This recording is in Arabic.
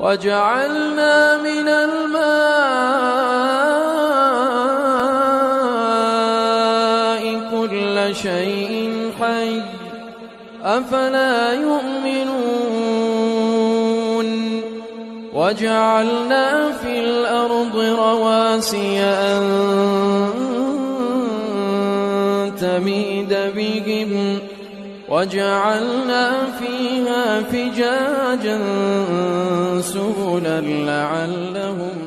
وجعلنا من الماء كل شيء حي أفلا يؤمنون وجعلنا في الأرض رواسي أن تميد بهم وجعلنا فيها فجاجا سبلا لعلهم